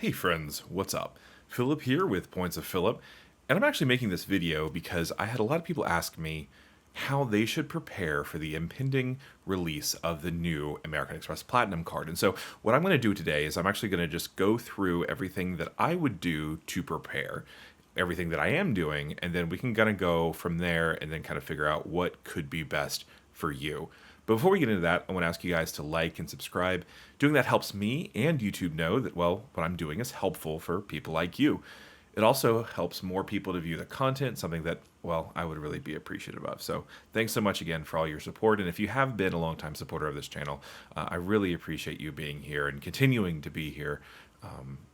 Hey friends, what's up? Phillip here with Points of Phillip, and I'm actually making this video because I had a lot of people ask me how they should prepare for the impending release of the new American Express Platinum card. And so what I'm going to do today is I'm actually going to just go through everything that I would do to prepare, everything that I am doing, and then we can kind of go from there and then kind of figure out what could be best for you. But before we get into that, I want to ask you guys to like and subscribe. Doing that helps me and YouTube know that, well, what I'm doing is helpful for people like you. It also helps more people to view the content, something that, well, I would really be appreciative of. So thanks so much again for all your support. And if you have been a longtime supporter of this channel, I really appreciate you being here and continuing to be here.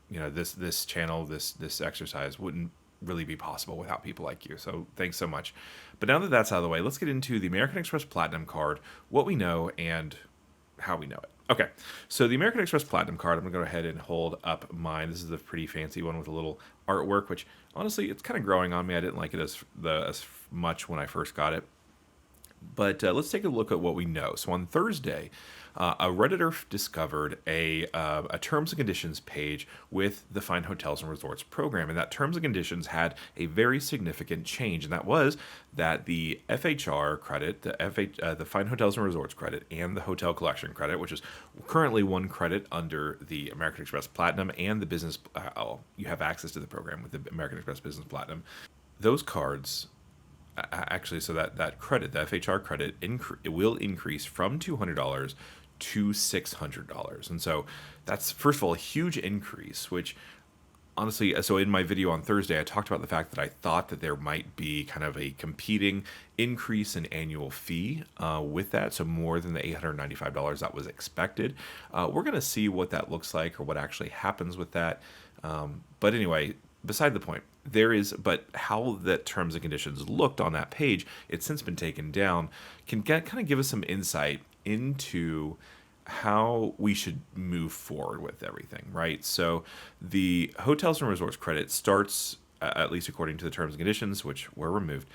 This channel, this exercise wouldn't really be possible without people like you. So thanks so much. But now that that's out of the way, let's get into the American Express Platinum card, what we know and how we know it. Okay, so the American Express Platinum card, I'm going to go ahead and hold up mine. This is a pretty fancy one with a little artwork, which honestly, it's kind of growing on me. I didn't like it as much when I first got it. But let's take a look at what we know. So on Thursday, a Redditor discovered a terms and conditions page with the Fine Hotels and Resorts program, and that terms and conditions had a very significant change, and that was that the FHR credit, the Fine Hotels and Resorts credit, and the Hotel Collection credit, which is currently one credit under the American Express Platinum and the Business. You have access to the program with the American Express Business Platinum. Those cards. Actually, so that credit, the FHR credit, it will increase from $200 to $600. And so that's, first of all, a huge increase, which honestly, so in my video on Thursday, I talked about the fact that I thought that there might be kind of a competing increase in annual fee with that, so more than the $895 that was expected. We're going to see what that looks like or what actually happens with that. But anyway, beside the point, but how the terms and conditions looked on that page, it's since been taken down, can kind of give us some insight into how we should move forward with everything, right? So the hotels and resorts credit starts, at least according to the terms and conditions, which were removed,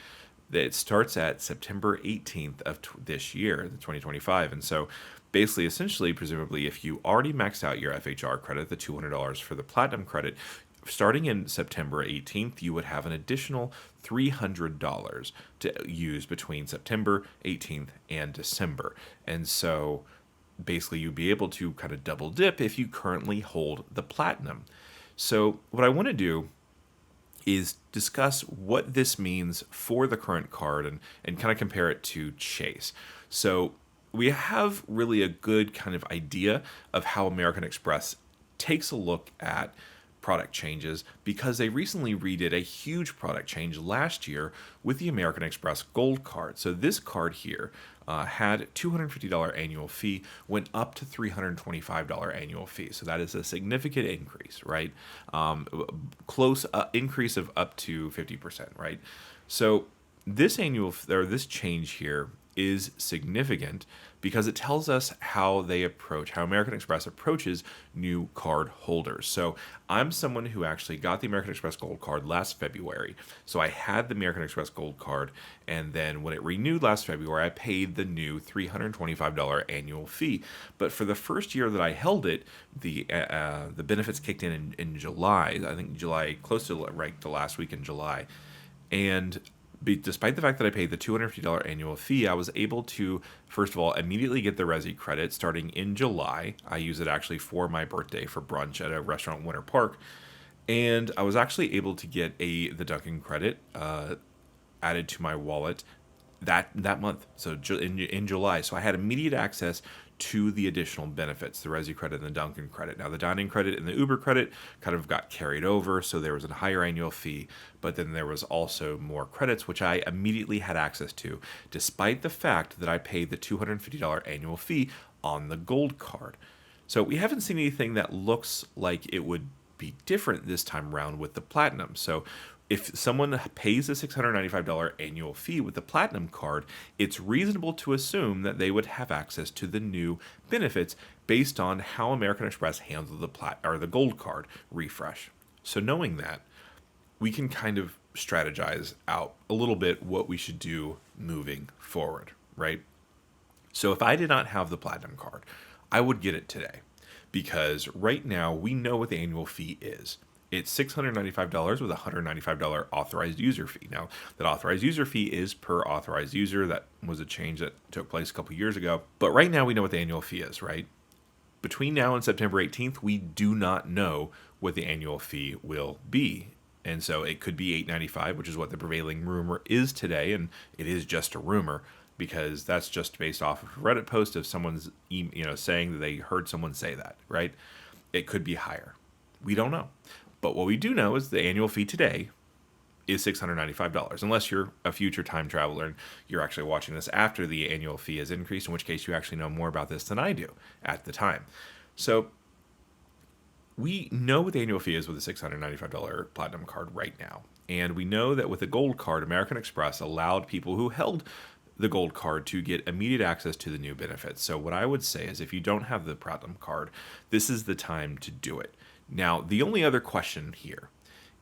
it starts at September 18th of this year, the 2025. And so basically, essentially, presumably, if you already maxed out your FHR credit, the $200 for the platinum credit, starting in September 18th, you would have an additional $300 to use between September 18th and December. And so basically you'd be able to kind of double dip if you currently hold the platinum. So what I want to do is discuss what this means for the current card and kind of compare it to Chase. So we have really a good kind of idea of how American Express takes a look at product changes because they recently redid a huge product change last year with the American Express Gold Card. So this card here had $250 annual fee, went up to $325 annual fee. So that is a significant increase, right? Close increase of up to 50%, right? So this this change here is significant because it tells us how American Express approaches new card holders. So I'm someone who actually got the American Express Gold Card last February. So I had the American Express Gold Card, and then when it renewed last February, I paid the new $325 annual fee. But for the first year that I held it, the benefits kicked in July. I think July, close to right to last week in July, and despite the fact that I paid the $250 annual fee, I was able to, first of all, immediately get the Resi credit starting in July. I use it actually for my birthday for brunch at a restaurant in Winter Park. And I was actually able to get the Dunkin' credit added to my wallet that month, so in July. So I had immediate access to the additional benefits, the Resi credit and the Dunkin' credit. Now the dining credit and the Uber credit kind of got carried over, so there was a higher annual fee, but then there was also more credits, which I immediately had access to, despite the fact that I paid the $250 annual fee on the Gold Card. So we haven't seen anything that looks like it would be different this time around with the Platinum. So if someone pays a $695 annual fee with the Platinum card, it's reasonable to assume that they would have access to the new benefits based on how American Express handled the Gold Card refresh. So knowing that, we can kind of strategize out a little bit what we should do moving forward, right? So if I did not have the Platinum card, I would get it today. because right now we know what the annual fee is. It's $695 with a $195 authorized user fee. Now, that authorized user fee is per authorized user. That was a change that took place a couple years ago. But right now we know what the annual fee is, right? Between now and September 18th, we do not know what the annual fee will be. And so it could be $895, which is what the prevailing rumor is today, and it is just a rumor because that's just based off of a Reddit post of someone's saying that they heard someone say that, right? It could be higher. We don't know. But what we do know is the annual fee today is $695, unless you're a future time traveler and you're actually watching this after the annual fee has increased, in which case you actually know more about this than I do at the time. So we know what the annual fee is with a $695 platinum card right now. And we know that with the gold card, American Express allowed people who held the gold card to get immediate access to the new benefits. So what I would say is if you don't have the platinum card, this is the time to do it. Now, the only other question here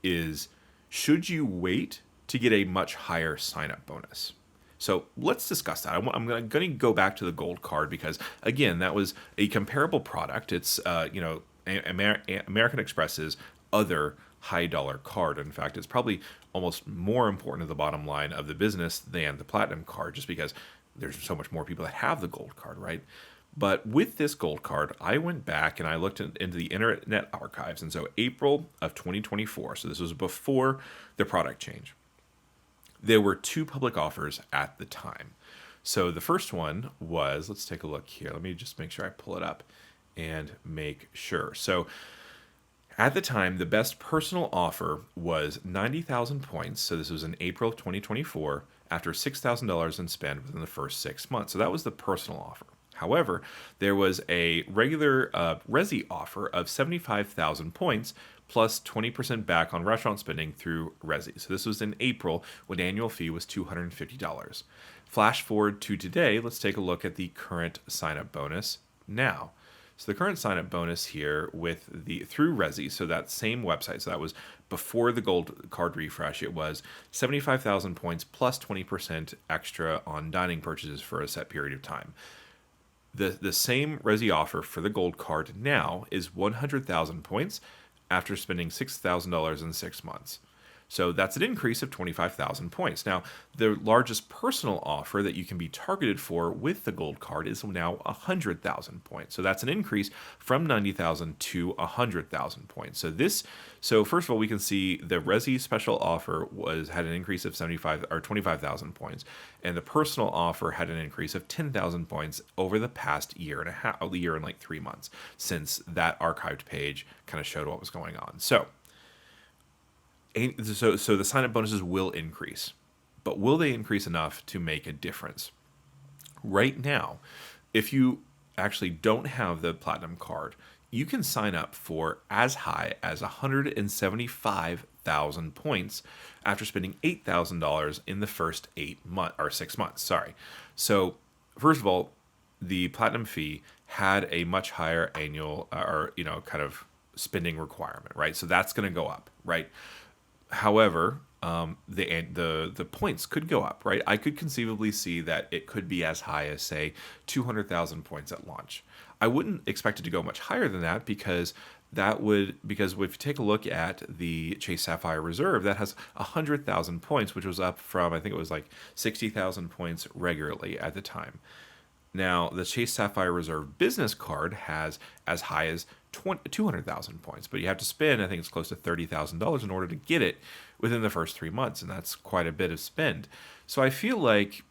is, should you wait to get a much higher sign-up bonus? So let's discuss that. I'm going to go back to the gold card because, again, that was a comparable product. It's, American Express's other high-dollar card. In fact, it's probably almost more important to the bottom line of the business than the platinum card, just because there's so much more people that have the gold card, right? But with this gold card, I went back and I looked into the Internet archives. And so April of 2024, so this was before the product change, there were 2 public offers at the time. So the first one was, let's take a look here. Let me just make sure I pull it up and make sure. So at the time, the best personal offer was 90,000 points. So this was in April of 2024 after $6,000 in spend within the first 6 months. So that was the personal offer. However, there was a regular Resi offer of 75,000 points plus 20% back on restaurant spending through Resi. So this was in April when the annual fee was $250. Flash forward to today, let's take a look at the current sign-up bonus now. So the current sign-up bonus here through Resi, so that same website, so that was before the gold card refresh, it was 75,000 points plus 20% extra on dining purchases for a set period of time. The same Resi offer for the gold card now is 100,000 points after spending $6,000 in 6 months. So that's an increase of 25,000 points. Now, the largest personal offer that you can be targeted for with the gold card is now 100,000 points. So that's an increase from 90,000 to 100,000 points. So first of all, we can see the Resi special offer had an increase of 25,000 points, and the personal offer had an increase of 10,000 points over the past year and a half, a year and like 3 months since that archived page kind of showed what was going on. So the sign-up bonuses will increase, but will they increase enough to make a difference? Right now, if you actually don't have the platinum card, you can sign up for as high as 175,000 points after spending $8,000 in the first 6 months. Sorry. So first of all, the platinum fee had a much higher annual kind of spending requirement, right? So that's going to go up, right? However, the points could go up, right? I could conceivably see that it could be as high as, say, 200,000 points at launch. I wouldn't expect it to go much higher than that because if you take a look at the Chase Sapphire Reserve, that has 100,000 points, which was up from, I think it was like 60,000 points regularly at the time. Now, the Chase Sapphire Reserve Business Card has as high as 200,000 points, but you have to spend, I think it's close to $30,000 in order to get it within the first 3 months, and that's quite a bit of spend. So I feel like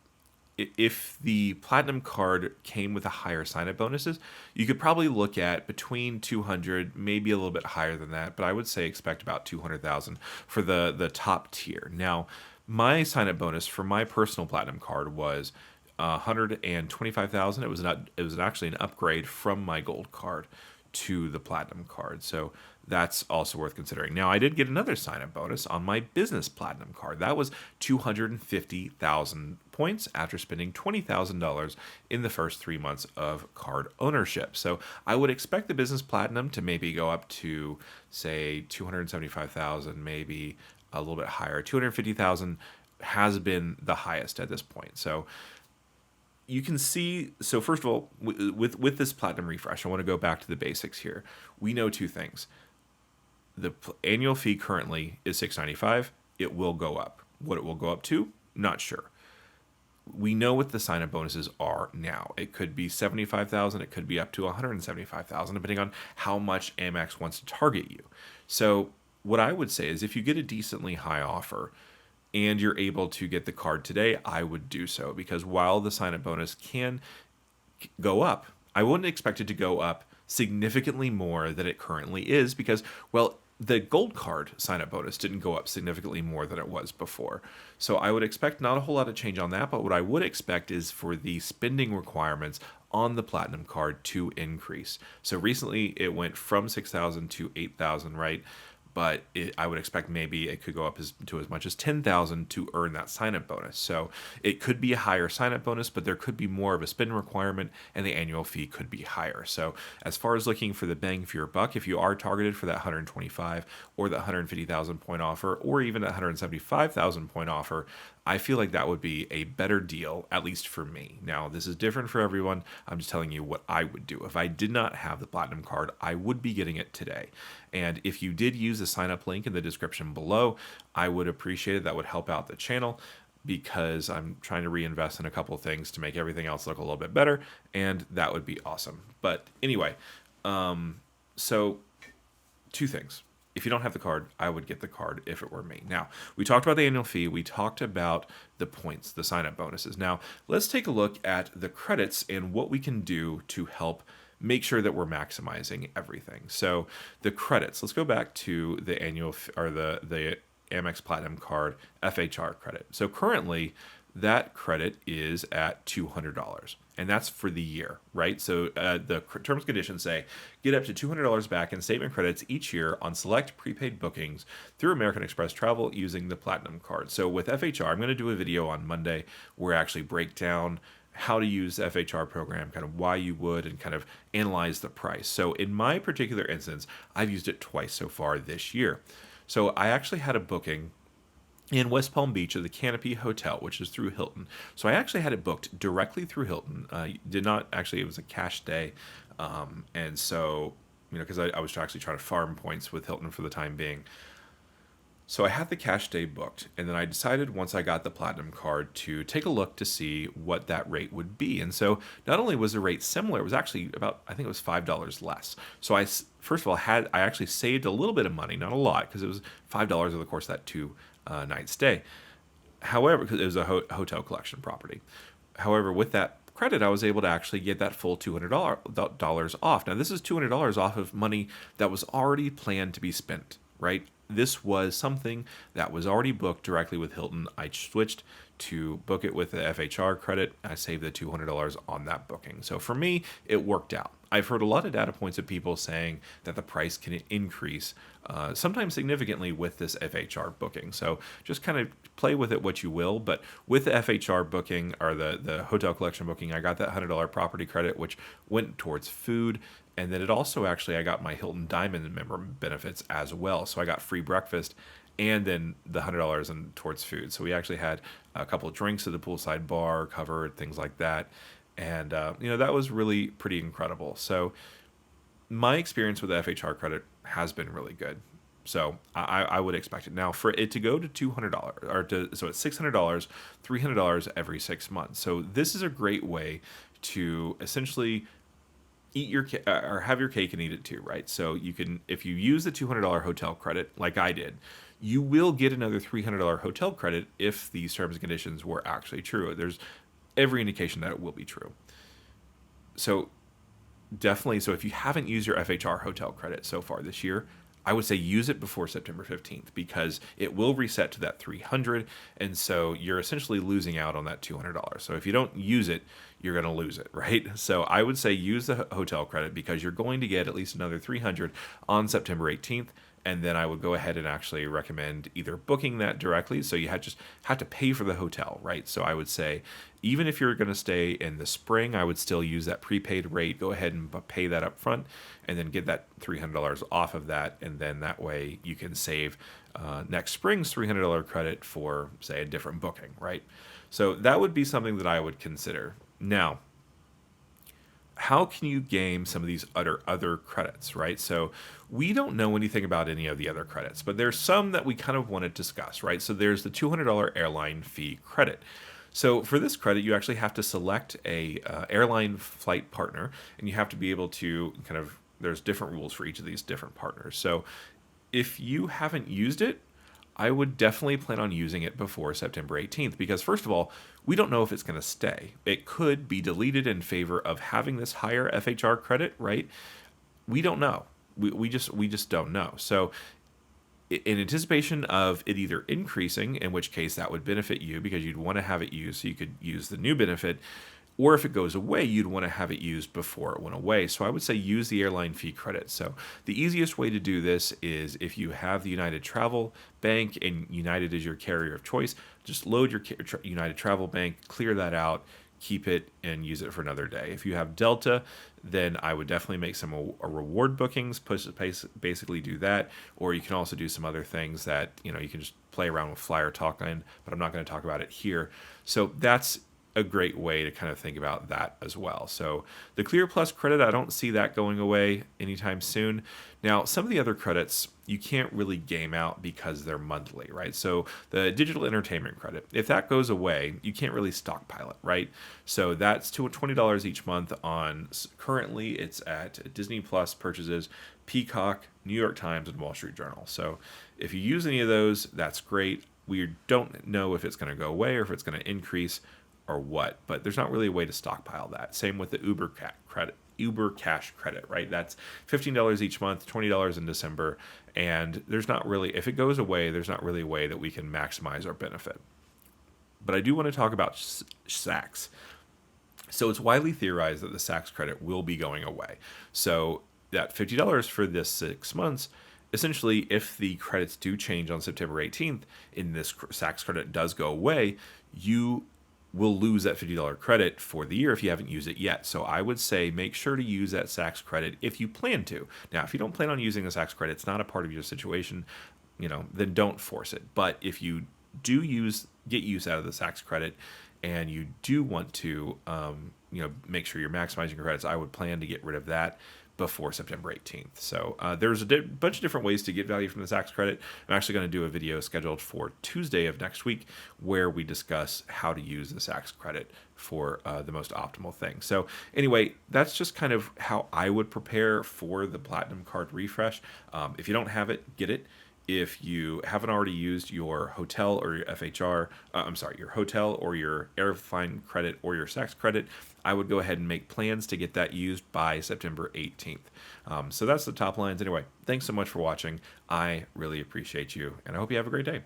if the Platinum Card came with a higher sign-up bonuses, you could probably look at between 200, maybe a little bit higher than that, but I would say expect about 200,000 for the top tier. Now, my sign-up bonus for my personal Platinum Card was 125,000. It was actually an upgrade from my gold card to the platinum card. So that's also worth considering. Now, I did get another sign-up bonus on my business platinum card. That was 250,000 points after spending $20,000 in the first 3 months of card ownership. So I would expect the business platinum to maybe go up to, say, 275,000, maybe a little bit higher. 250,000 has been the highest at this point. So you can see. So first of all, with this platinum refresh, I want to go back to the basics here. We know two things. The annual fee currently is $695. It will go up. What it will go up to, not sure. We know what the sign-up bonuses are now. It could be $75,000. It could be up to $175,000, depending on how much Amex wants to target you. So what I would say is, if you get a decently high offer and you're able to get the card today, I would do so, because while the sign-up bonus can go up, I wouldn't expect it to go up significantly more than it currently is, because, well, the gold card sign-up bonus didn't go up significantly more than it was before. So I would expect not a whole lot of change on that, but what I would expect is for the spending requirements on the platinum card to increase. So recently it went from 6,000 to 8,000, right? But I would expect maybe it could go up to as much as 10,000 to earn that sign-up bonus. So it could be a higher sign-up bonus, but there could be more of a spend requirement, and the annual fee could be higher. So as far as looking for the bang for your buck, if you are targeted for that 125 or the 150,000 point offer, or even that 175,000 point offer, I feel like that would be a better deal, at least for me. Now, this is different for everyone. I'm just telling you what I would do. If I did not have the Platinum card, I would be getting it today. And if you did use the sign up link in the description below, I would appreciate it. That would help out the channel, because I'm trying to reinvest in a couple of things to make everything else look a little bit better, and that would be awesome. But anyway, so two things. If you don't have the card, I would get the card if it were me. Now, we talked about the annual fee. We talked about the points, the sign-up bonuses. Now, let's take a look at the credits and what we can do to help make sure that we're maximizing everything. So the credits, let's go back to the annual, or the Amex Platinum card FHR credit. So currently, that credit is at $200, and that's for the year, right? So the terms and conditions say get up to $200 back in statement credits each year on select prepaid bookings through American Express Travel using the Platinum card. So with FHR, I'm going to do a video on Monday where I actually break down how to use the FHR program, kind of why you would, and kind of analyze the price. So in my particular instance, I've used it twice so far this year. So I actually had a booking in West Palm Beach at the Canopy Hotel, which is through Hilton. So I actually had it booked directly through Hilton. Did not actually, it was a cash day. And so, because I was actually trying to farm points with Hilton for the time being. So I had the cash day booked, and then I decided once I got the Platinum card to take a look to see what that rate would be. And so not only was the rate similar, it was actually about, I think it was $5 less. So I, first of all, I actually saved a little bit of money, not a lot, because it was $5 over the course of that 2-night stay. However, because it was a hotel collection property. However, with that credit, I was able to actually get that full $200 off. Now, this is $200 off of money that was already planned to be spent, right? This was something that was already booked directly with Hilton. I switched to book it with the FHR credit. I saved the $200 on that booking. So for me, it worked out. I've heard a lot of data points of people saying that the price can increase, sometimes significantly, with this FHR booking. So just kind of play with it what you will. But with the FHR booking, or the hotel collection booking, I got that $100 property credit, which went towards food. And then it also actually, I got my Hilton Diamond member benefits as well. So I got free breakfast and then the $100 towards food. So we actually had a couple of drinks at the poolside bar covered, things like that. And, that was really pretty incredible. So my experience with the FHR credit has been really good. So I would expect it. Now, for it to go to $200, so it's $600, $300 every 6 months. So this is a great way to essentially eat your or have your cake and eat it too, right? So you can, if you use the $200 hotel credit like I did, you will get another $300 hotel credit if these terms and conditions were actually true. There's every indication that it will be true. So definitely, so if you haven't used your FHR hotel credit so far this year, I would say use it before September 15th, because it will reset to that $300, and so you're essentially losing out on that $200. So if you don't use it, you're going to lose it, right? So I would say use the hotel credit, because you're going to get at least another $300 on September 18th. And then I would go ahead and actually recommend either booking that directly, so you just have to pay for the hotel, right? So I would say, even if you're going to stay in the spring, I would still use that prepaid rate. Go ahead and pay that up front, and then get that $300 off of that, and then that way you can save next spring's $300 credit for, say, a different booking, right? So that would be something that I would consider. Now, how can you game some of these other credits, right? So we don't know anything about any of the other credits, but there's some that we kind of want to discuss, right? So there's the $200 airline fee credit. So for this credit, you actually have to select a airline flight partner, and you have to be able to kind of, there's different rules for each of these different partners. So if you haven't used it, I would definitely plan on using it before September 18th because, first of all, we don't know if it's going to stay. It could be deleted in favor of having this higher FHR credit, right? We don't know. We just don't know. So, in anticipation of it either increasing, in which case that would benefit you because you'd want to have it used so you could use the new benefit, or if it goes away, you'd want to have it used before it went away. So I would say use the airline fee credit. So the easiest way to do this is if you have the United Travel Bank and United is your carrier of choice, just load your United Travel Bank, clear that out, keep it, and use it for another day. If you have Delta, then I would definitely make some reward bookings, basically do that, or you can also do some other things that, you can just play around with Flyer Talk on, but I'm not going to talk about it here. So that's a great way to kind of think about that as well. So the Clear Plus credit, I don't see that going away anytime soon. Now, some of the other credits you can't really game out because they're monthly, right? So the digital entertainment credit, if that goes away, you can't really stockpile it, right? So that's $20 each month on, currently it's at Disney Plus purchases, Peacock, New York Times, and Wall Street Journal. So if you use any of those, that's great. We don't know if it's going to go away or if it's going to increase or what, but there's not really a way to stockpile that. Same with the Uber Cash credit, right? That's $15 each month, $20 in December, and there's not really, if it goes away, there's not really a way that we can maximize our benefit. But I do want to talk about SACs. So it's widely theorized that the SACs credit will be going away. So that $50 for this 6 months, essentially, if the credits do change on September 18th, and this SACs credit does go away, you will lose that $50 credit for the year if you haven't used it yet. So I would say make sure to use that SACs credit if you plan to. Now, if you don't plan on using the SACs credit, it's not a part of your situation, then don't force it. But if you do get use out of the SACs credit and you do want to, make sure you're maximizing your credits, I would plan to get rid of that before September 18th. So there's a bunch of different ways to get value from the SACs credit. I'm actually going to do a video scheduled for Tuesday of next week where we discuss how to use the SACs credit for the most optimal thing. So anyway, that's just kind of how I would prepare for the Platinum Card refresh. If you don't have it, get it. If you haven't already used your hotel or your your hotel or your airline credit or your SACs credit, I would go ahead and make plans to get that used by September 18th. So that's the top lines. Anyway, thanks so much for watching. I really appreciate you, and I hope you have a great day.